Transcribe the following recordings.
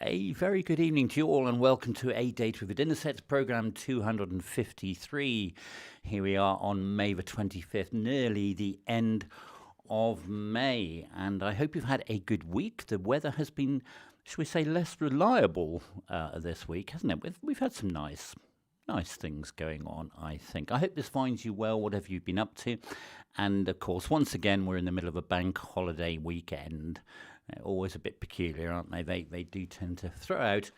A very good evening to you all, and welcome to A Date with the Dinner Sets, programme 253. Here we are on May the 25th, nearly the end of May, and I hope you've had a good week. The weather has been, shall we say, less reliable this week, hasn't it? We've had some nice things going on, I think. I hope this finds you well, whatever you've been up to. And, of course, once again, we're in the middle of a bank holiday weekend. They're always a bit peculiar, aren't they? They do tend to throw out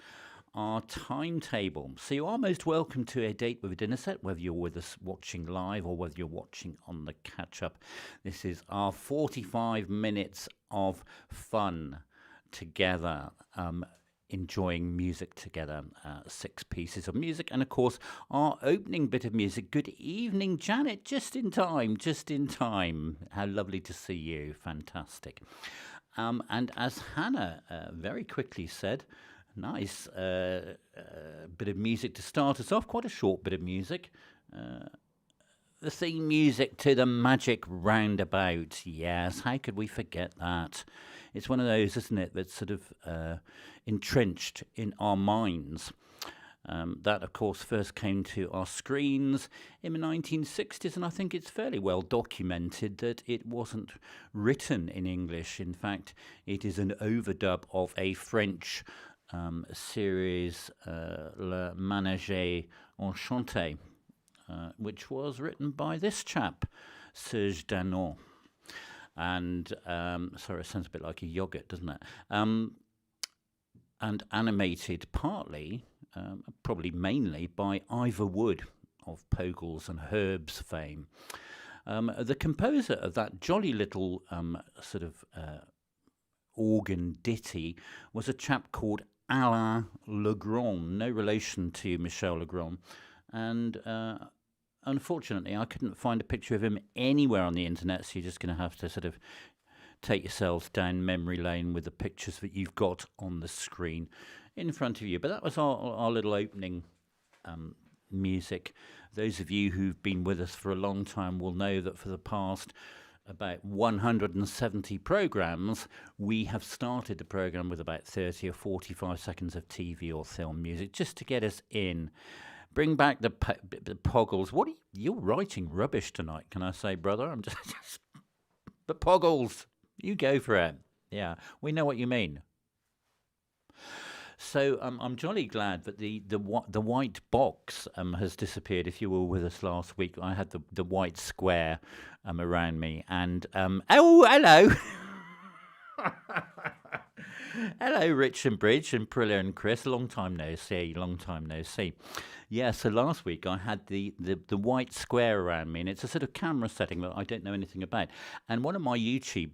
our timetable. So you are most welcome to A Date with a Dinner Set, whether you're with us watching live or whether you're watching on the catch-up. This is our 45 minutes of fun together, enjoying music together, 6 pieces of music, and of course our opening bit of music. Good evening, Janet, just in time. How lovely to see you, fantastic. And as Hannah very quickly said, nice bit of music to start us off, quite a short bit of music. The theme music to the magic Roundabout. Yes, how could we forget that? It's one of those, isn't it, that's sort of entrenched in our minds. That, of course, first came to our screens in the 1960s, and I think it's fairly well documented that it wasn't written in English. In fact, it is an overdub of a French series, Le Manège Enchanté, which was written by this chap, Serge Danon. And, sorry, it sounds a bit like a yoghurt, doesn't it? And animated partly, probably mainly, by Ivor Wood of Pogles and Herbs fame. The composer of that jolly little sort of organ ditty was a chap called ALAIN LEGRAND, no relation to Michel Legrand. And unfortunately, I couldn't find a picture of him anywhere on the internet, so you're just going to have to sort of take yourselves down memory lane with the pictures that you've got on the screen in front of you. But that was our little opening music. Those of you who've been with us for a long time will know that for the past about 170 programmes, we have started the programme with about 30 or 45 seconds of TV or film music, just to get us in. Bring back the Poggles. What are you're writing rubbish tonight, can I say, brother? I'm just the Poggles. You go for it. Yeah, we know what you mean. So I'm jolly glad that the white box has disappeared. If you were with us last week, I had the white square around me, and oh, hello. Hello, Rich and Bridge and Prilla and Chris. Long time no see. Yeah, so last week I had the white square around me, and it's a sort of camera setting that I don't know anything about. And one of my YouTube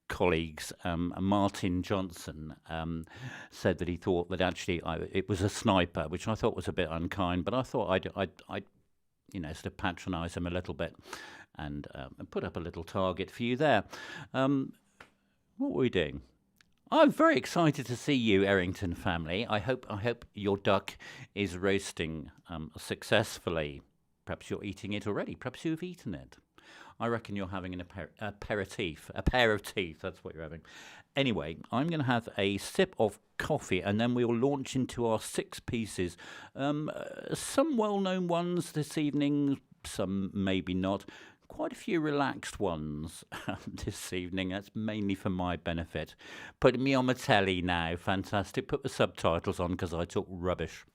colleagues, Martin Johnson, said that he thought that actually it was a sniper, which I thought was a bit unkind, but I thought I'd sort of patronise him a little bit and put up a little target for you there. What were we doing? I'm very excited to see you, Errington family. I hope your duck is roasting successfully. Perhaps you're eating it already. Perhaps you've eaten it. I reckon you're having an aperitif. A pair of teeth, that's what you're having. Anyway, I'm going to have a sip of coffee, and then we'll launch into our 6 pieces. Some well-known ones this evening, some maybe not. Quite a few relaxed ones this evening. That's mainly for my benefit. Putting me on the telly now. Fantastic. Put the subtitles on because I talk rubbish.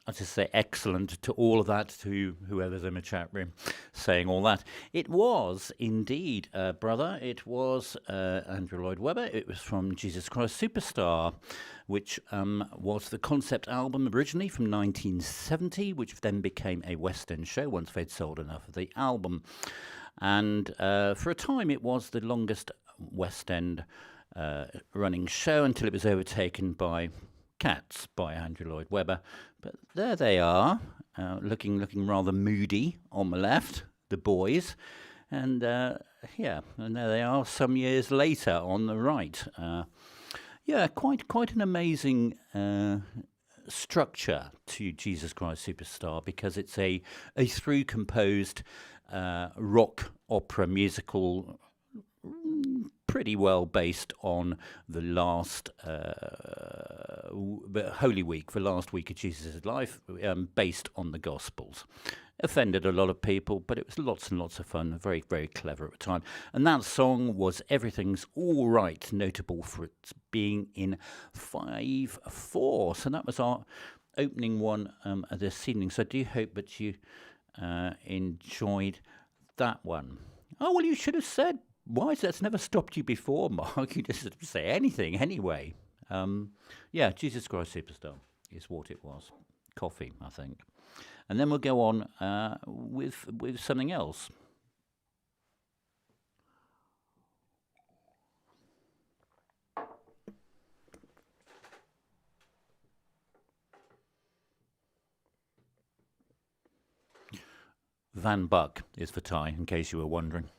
I just say excellent to all of that, to whoever's in the chat room saying all that. It was indeed, brother, it was Andrew Lloyd Webber. It was from Jesus Christ Superstar, which was the concept album originally from 1970, which then became a West End show once they'd sold enough of the album. And for a time, it was the longest West End running show until it was overtaken by Cats by Andrew Lloyd Webber. But there they are, looking rather moody on the left, the boys. And yeah, and there they are some years later on the right. Yeah, quite an amazing structure to Jesus Christ Superstar, because it's a through composed rock opera musical, pretty well based on the last Holy Week, the last week of Jesus' life, based on the Gospels. Offended a lot of people, but it was lots and lots of fun, very, very clever at the time. And that song was Everything's All Right, notable for its being in 5/4. So that was our opening one this evening. So I do hope that you enjoyed that one. Oh, well, you should have said, why has that never stopped you before, Mark? You just say anything anyway. Yeah, Jesus Christ Superstar is what it was. Coffee, I think. And then we'll go on with something else. Van Buck is the tie, in case you were wondering.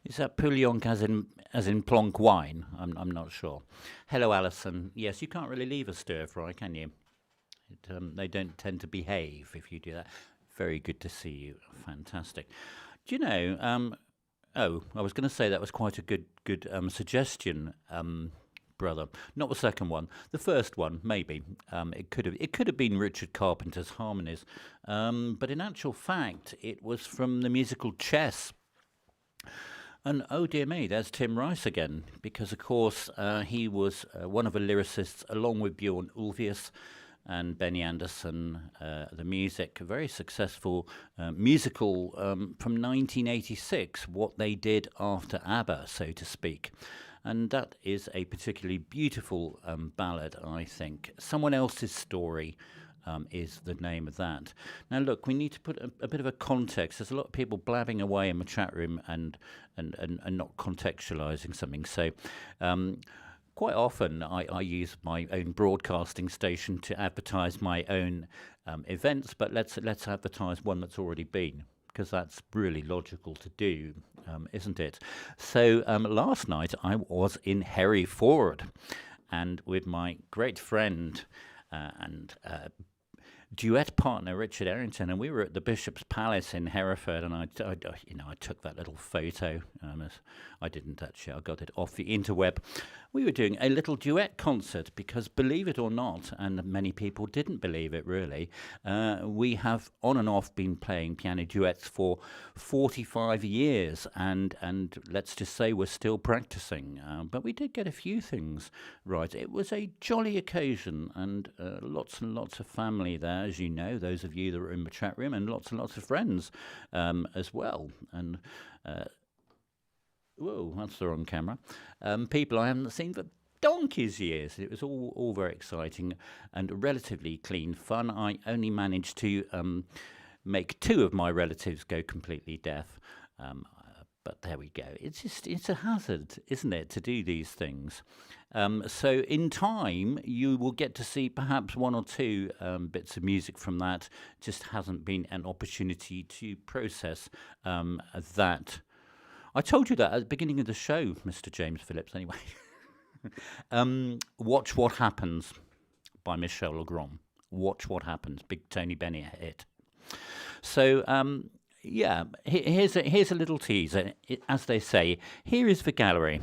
Is that Pouillon as in plonk wine? I'm not sure. Hello, Alison. Yes, you can't really leave a stir fry, can you? They don't tend to behave if you do that. Very good to see you. Fantastic. Do you know? Oh, I was going to say that was quite a good suggestion, brother. Not the second one. The first one, maybe. It could have been Richard Carpenter's harmonies, but in actual fact, it was from the musical Chess. And oh dear me, there's Tim Rice again, because of course he was one of the lyricists, along with Bjorn, Ulvaeus, and Benny Andersson, the music, a very successful musical from 1986, what they did after ABBA, so to speak. And that is a particularly beautiful ballad, I think. Someone Else's Story is the name of that. Now, look, we need to put a bit of a context. There's a lot of people blabbing away in the chat room and not contextualising something. So quite often I use my own broadcasting station to advertise my own events, but let's advertise one that's already been, because that's really logical to do, isn't it? So last night I was in Hereford, and with my great friend and duet partner Richard Errington, and we were at the Bishop's Palace in Hereford, and I took that little photo. I didn't actually, I got it off the interweb. We were doing a little duet concert because, believe it or not, and many people didn't believe it really, we have on and off been playing piano duets for 45 years, and let's just say we're still practicing. But we did get a few things right. It was a jolly occasion, and lots of family there, as you know, those of you that were in the chat room, and lots of friends as well. And whoa, that's the wrong camera. People I haven't seen for donkey's years. It was all very exciting and relatively clean fun. I only managed to make 2 of my relatives go completely deaf. But there we go. It's a hazard, isn't it, to do these things? So in time, you will get to see perhaps 1 or 2 bits of music from that. Just hasn't been an opportunity to process that. I told you that at the beginning of the show, Mr. James Phillips, anyway. Watch What Happens by Michel Legrand. Watch What Happens, big Tony Bennett hit. So, yeah, here's a little teaser. As they say, here is the gallery.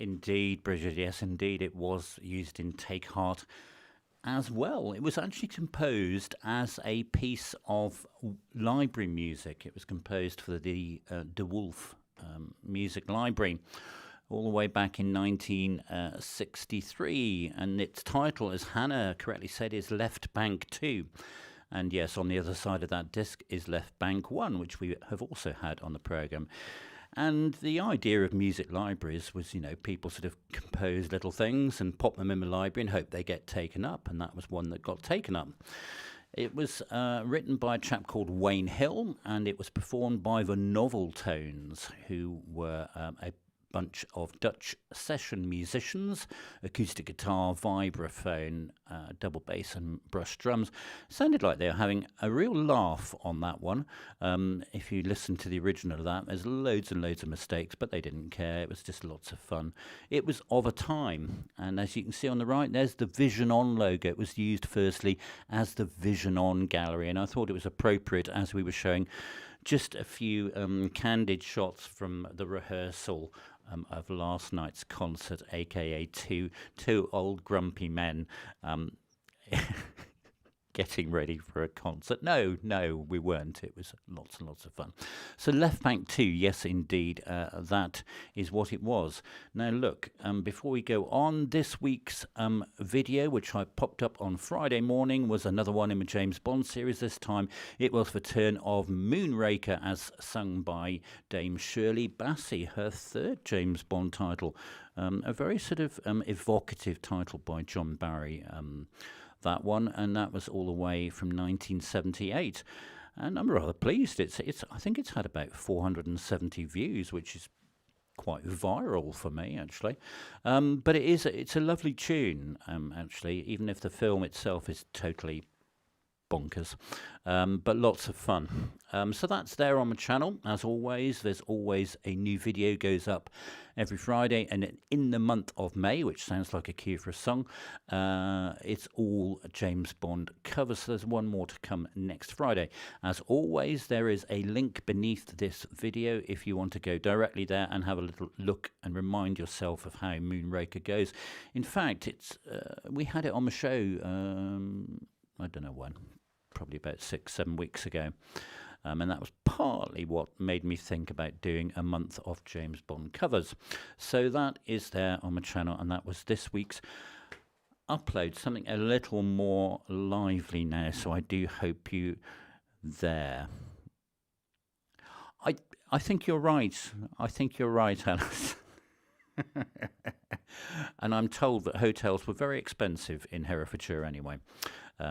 Indeed, Bridget, yes, indeed, it was used in Take Heart as well. It was actually composed as a piece of library music. It was composed for the De Wolf Music Library all the way back in 1963, and its title, as Hannah correctly said, is Left Bank 2. And yes, on the other side of that disc is Left Bank 1, which we have also had on the programme. And the idea of music libraries was, you know, people sort of compose little things and pop them in the library and hope they get taken up, and that was one that got taken up. It was written by a chap called Wayne Hill, and it was performed by the Novel Tones, who were a bunch of Dutch session musicians, acoustic guitar, vibraphone, double bass and brush drums. Sounded like they were having a real laugh on that one. If you listen to the original of that, there's loads and loads of mistakes, but they didn't care. It was just lots of fun. It was of a time, and as you can see on the right, there's the Vision On logo. It was used firstly as the Vision On gallery, and I thought it was appropriate as we were showing just a few candid shots from the rehearsal of last night's concert, aka two old grumpy men getting ready for a concert. No, we weren't. It was lots and lots of fun. So Left Bank 2, yes, indeed, that is what it was. Now, look, before we go on, this week's video, which I popped up on Friday morning, was another one in the James Bond series. This time it was the turn of Moonraker, as sung by Dame Shirley Bassey, her third James Bond title. A very sort of evocative title by John Barry. That one, and that was all the way from 1978, and I'm rather pleased. It's I think it's had about 470 views, which is quite viral for me, actually. But it's a lovely tune, actually, even if the film itself is totally bonkers, but lots of fun. So that's there on the channel. As always, there's always a new video goes up every Friday, and in the month of May, which sounds like a cue for a song, it's all James Bond covers. So there's one more to come next Friday. As always, there is a link beneath this video if you want to go directly there and have a little look and remind yourself of how Moonraker goes. In fact, it's we had it on the show, I don't know when, probably about 6-7 weeks ago. And that was partly what made me think about doing a month of James Bond covers. So that is there on my channel, and that was this week's upload. Something a little more lively now, so I do hope you there. I think you're right. I think you're right, Alice. And I'm told that hotels were very expensive in Herefordshire anyway,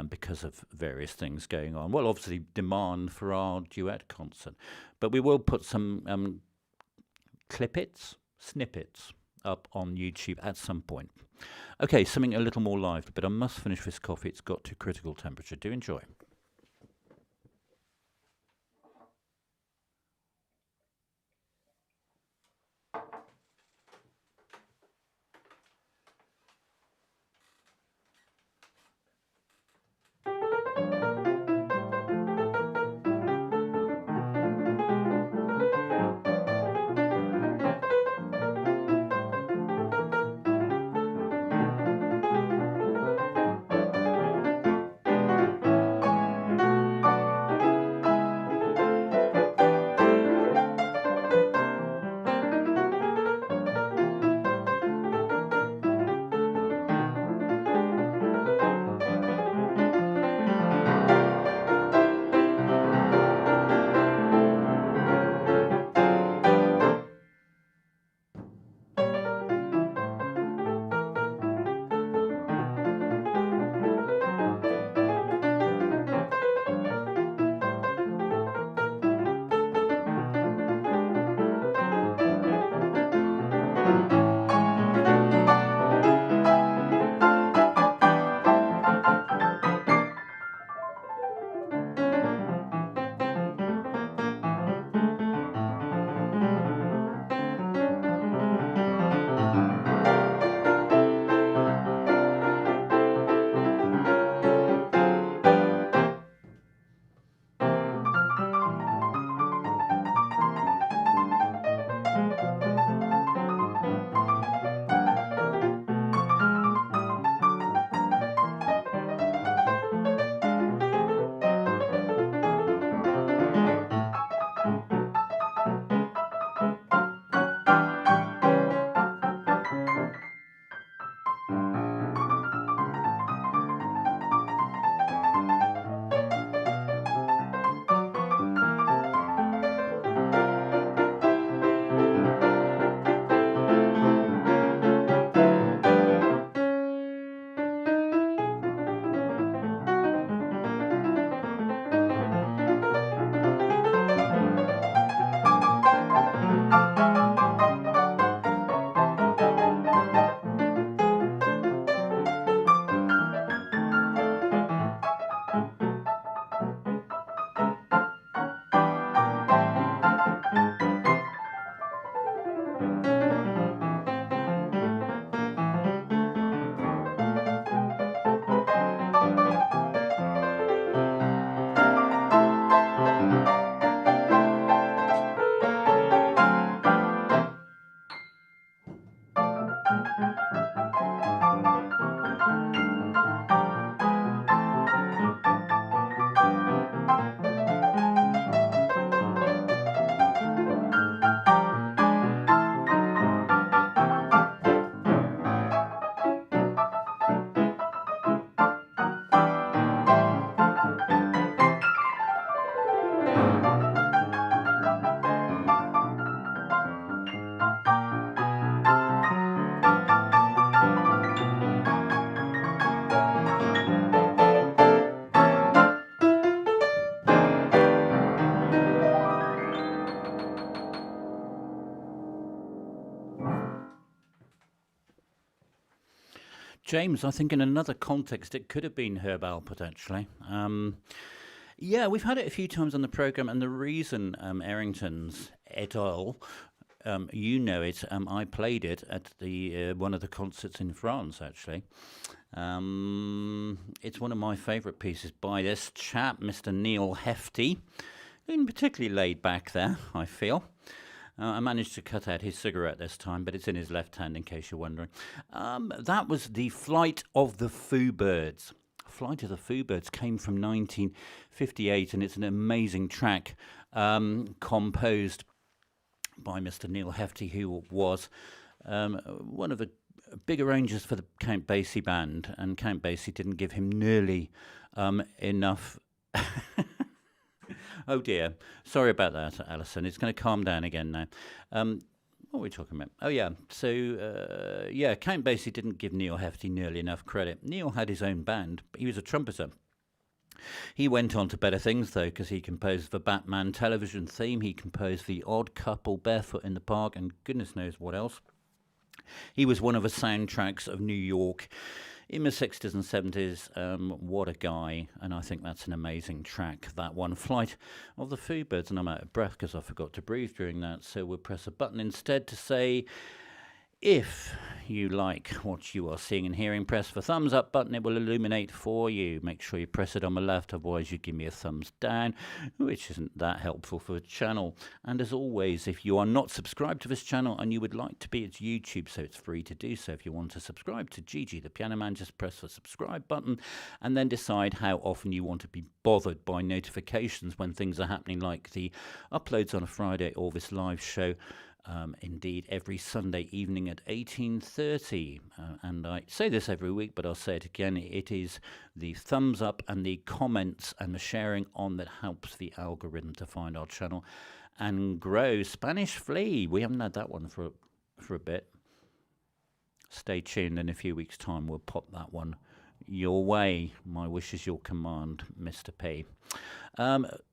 because of various things going on. Well, obviously demand for our duet concert, but we will put some snippets up on YouTube at some point. Okay, something a little more lively, but I must finish this coffee. It's got to critical temperature. Do enjoy. James, I think in another context it could have been Herb Alpert actually. Yeah, we've had it a few times on the program, and the reason Errington's et al. You know it. I played it at the one of the concerts in France. Actually, it's one of my favourite pieces by this chap, Mr. Neal Hefti, been particularly laid back there. I feel. I managed to cut out his cigarette this time, but it's in his left hand, in case you're wondering. That was the Flight of the Foo Birds. Flight of the Foo Birds came from 1958, and it's an amazing track composed by Mr. Neal Hefti, who was one of the big arrangers for the Count Basie band, and Count Basie didn't give him nearly enough... Oh dear, sorry about that, Alison. It's going to calm down again now. What are we talking about? Oh yeah, so yeah, Count Basie didn't give Neal Hefti nearly enough credit. Neal had his own band. He was a trumpeter. He went on to better things, though, because he composed the Batman television theme, he composed The Odd Couple, Barefoot in the Park, and goodness knows what else. He was one of the soundtracks of New York in the 60s and 70s. What a guy, and I think that's an amazing track, that one, Flight of the Foo Birds, and I'm out of breath because I forgot to breathe during that, so we'll press a button instead to say, if you like what you are seeing and hearing, press the thumbs up button. It will illuminate for you. Make sure you press it on the left, otherwise you give me a thumbs down, which isn't that helpful for the channel. And as always, if you are not subscribed to this channel and you would like to be, it's YouTube, so it's free to do so. If you want to subscribe to Gigi the Piano Man, just press the subscribe button and then decide how often you want to be bothered by notifications when things are happening, like the uploads on a Friday or this live show. Indeed, every Sunday evening at 18:30, and I say this every week, but I'll say it again, it is the thumbs up and the comments and the sharing on that helps the algorithm to find our channel and grow. Spanish Flea, we haven't had that one for a bit. Stay tuned, in a few weeks' time we'll pop that one your way. My wish is your command, Mr. P.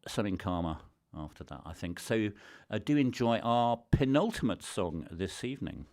Something calmer after that, I think. So do enjoy our penultimate song this evening.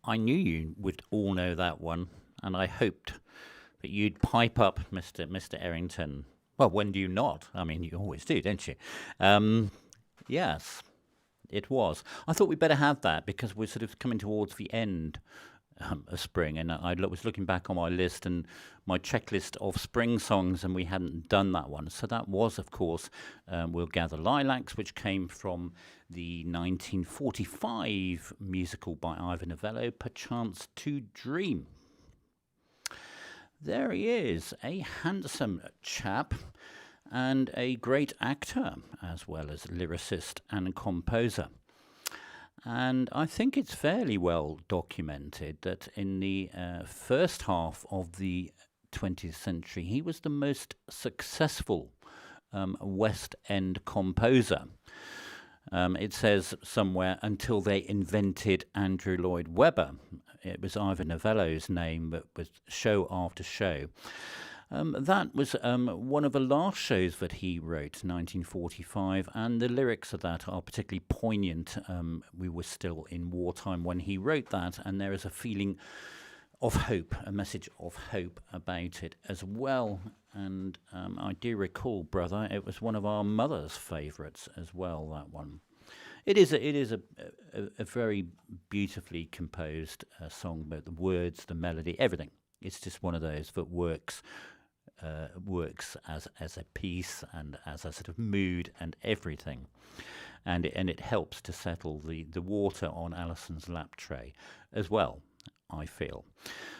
I knew you would all know that one, and I hoped that you'd pipe up, Mr. Errington. Well, when do you not? I mean, you always do, don't you? Yes, it was. I thought we'd better have that because we're sort of coming towards the end of spring, and I was looking back on my list and my checklist of spring songs, and we hadn't done that one. So that was, of course, We'll Gather Lilacs, which came from the 1945 musical by Ivor Novello, Perchance to Dream. There he is, a handsome chap and a great actor, as well as lyricist and composer. And I think it's fairly well documented that in the first half of the 20th century, he was the most successful West End composer. It says somewhere, until they invented Andrew Lloyd Webber. It was Ivor Novello's name, but was show after show. That was one of the last shows that he wrote, 1945, and the lyrics of that are particularly poignant. We were still in wartime when he wrote that, and there is a feeling of hope, a message of hope about it as well. And I do recall, brother, it was one of our mother's favourites as well, that one. It is a very beautifully composed song, but the words, the melody, everything. It's just one of those that works as a piece and as a sort of mood and everything, and it helps to settle the water on Alison's lap tray as well, I feel.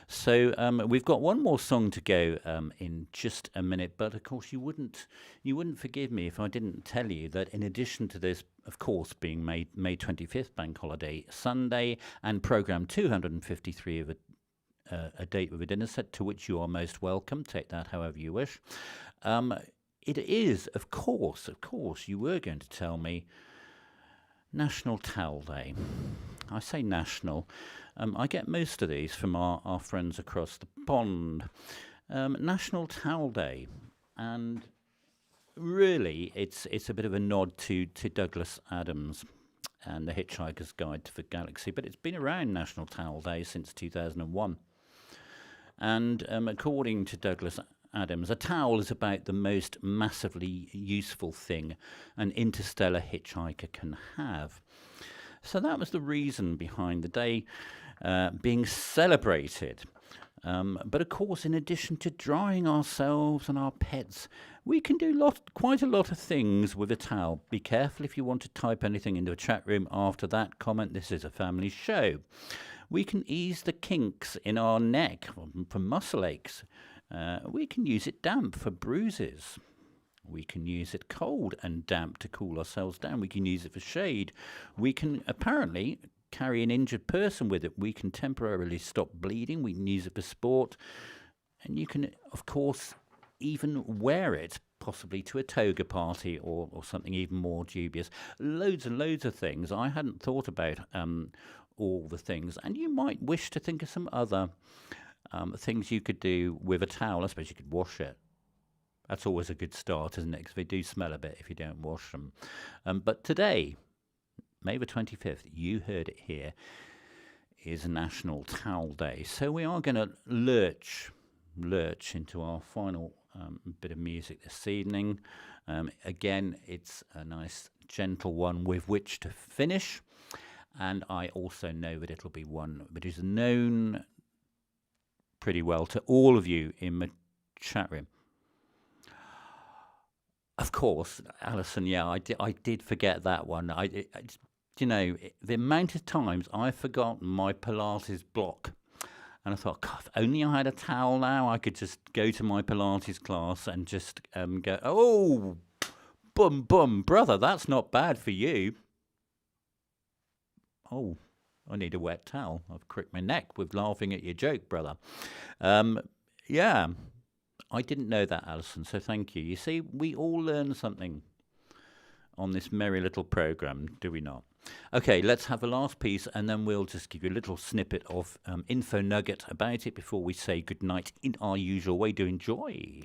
So we've got one more song to go in just a minute, but of course you wouldn't forgive me if I didn't tell you that in addition to this, of course, being May 25th Bank Holiday Sunday and programme 253 of a date with a dinner set, to which you are most welcome. Take that however you wish. It is, of course, you were going to tell me, National Towel Day. I say national. I get most of these from our friends across the pond. National Towel Day. And really, it's a bit of a nod to Douglas Adams and The Hitchhiker's Guide to the Galaxy, but it's been around, National Towel Day, since 2001. And according to Douglas Adams, a towel is about the most massively useful thing an interstellar hitchhiker can have. So that was the reason behind the day being celebrated. But of course, in addition to drying ourselves and our pets, we can do quite a lot of things with a towel. Be careful if you want to type anything into a chat room after that comment. This is a family show. We can ease the kinks in our neck for muscle aches. We can use it damp for bruises. We can use it cold and damp to cool ourselves down. We can use it for shade. We can apparently carry an injured person with it. We can temporarily stop bleeding. We can use it for sport. And you can, of course, even wear it, possibly to a toga party or something even more dubious. Loads and loads of things. I hadn't thought about all the things. And you might wish to think of some other things you could do with a towel. I suppose you could wash it. That's always a good start, isn't it? Because they do smell a bit if you don't wash them. But today, May the 25th, you heard it here, is National Towel Day. So we are going to lurch into our final bit of music this evening. Again, it's a nice, gentle one with which to finish. And I also know that it'll be one that is known pretty well to all of you in the chat room. Of course, Alison, yeah, I did forget that one. You know, the amount of times I've forgotten my Pilates block. And I thought, God, if only I had a towel now, I could just go to my Pilates class and just go, oh, bum, brother, that's not bad for you. Oh, I need a wet towel. I've cricked my neck with laughing at your joke, brother. Yeah, I didn't know that, Alison, so thank you. You see, we all learn something on this merry little programme, do we not? Okay, let's have the last piece, and then we'll just give you a little snippet of info nugget about it before we say goodnight in our usual way. Do enjoy.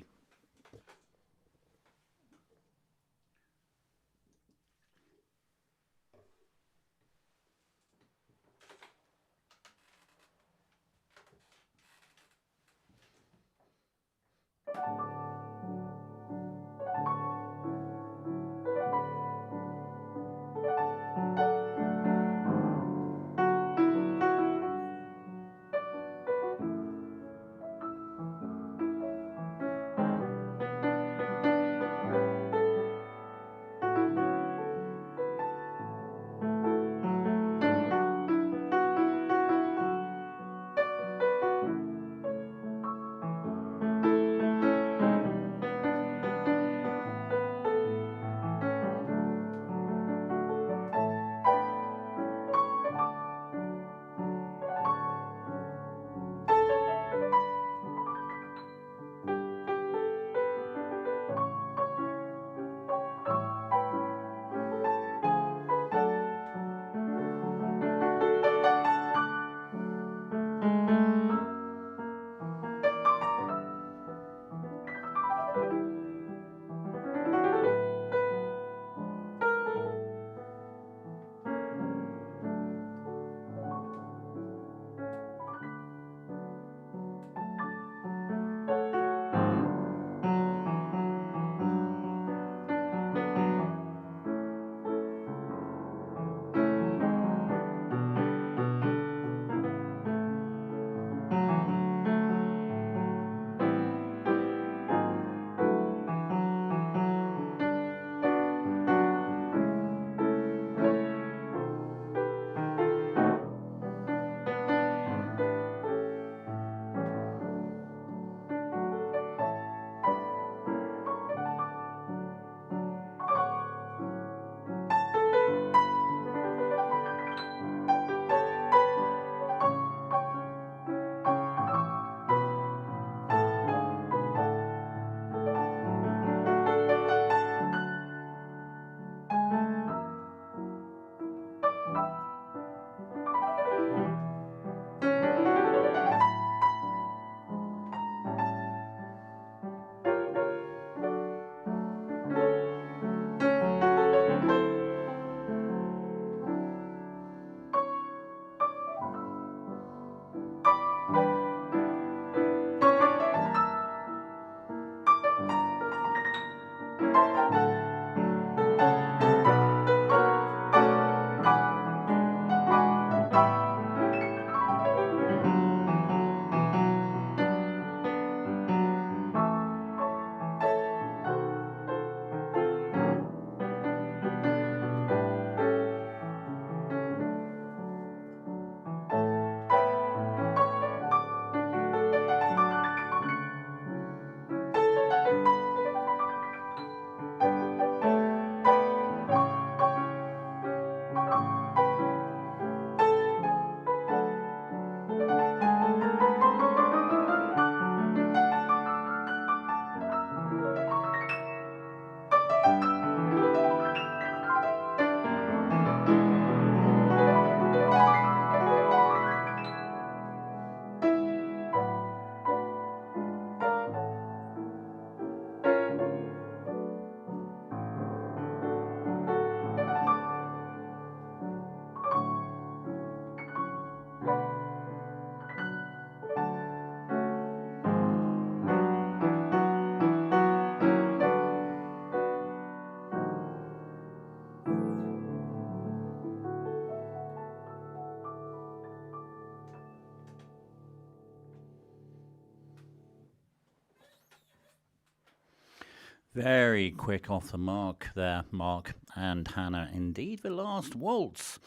Very quick off the mark there, Mark and Hannah. Indeed, the last waltz,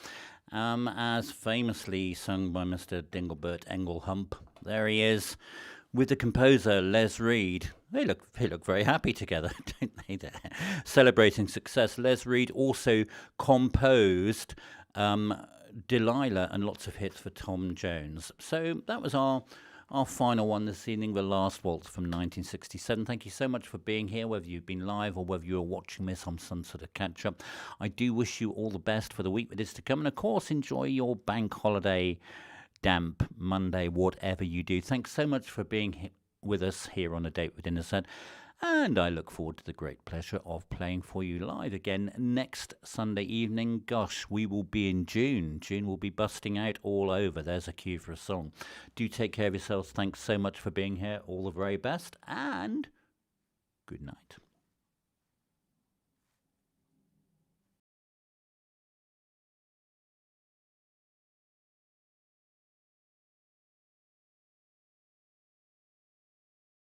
as famously sung by Mr. Dinglebert Engelhump. There he is, with the composer Les Reed. They look very happy together, don't they? There, celebrating success. Les Reed also composed Delilah and lots of hits for Tom Jones. So that was our final one this evening, the last waltz from 1967. Thank you so much for being here, whether you've been live or whether you're watching this on some sort of catch-up. I do wish you all the best for the week that is to come, and of course enjoy your bank holiday, damp Monday, whatever you do. Thanks so much for being with us here on A Date with Innocent, and I look forward to the great pleasure of playing for you live again next Sunday evening. Gosh, we will be in June. June will be busting out all over. There's a cue for a song. Do take care of yourselves. Thanks so much for being here. All the very best, and good night.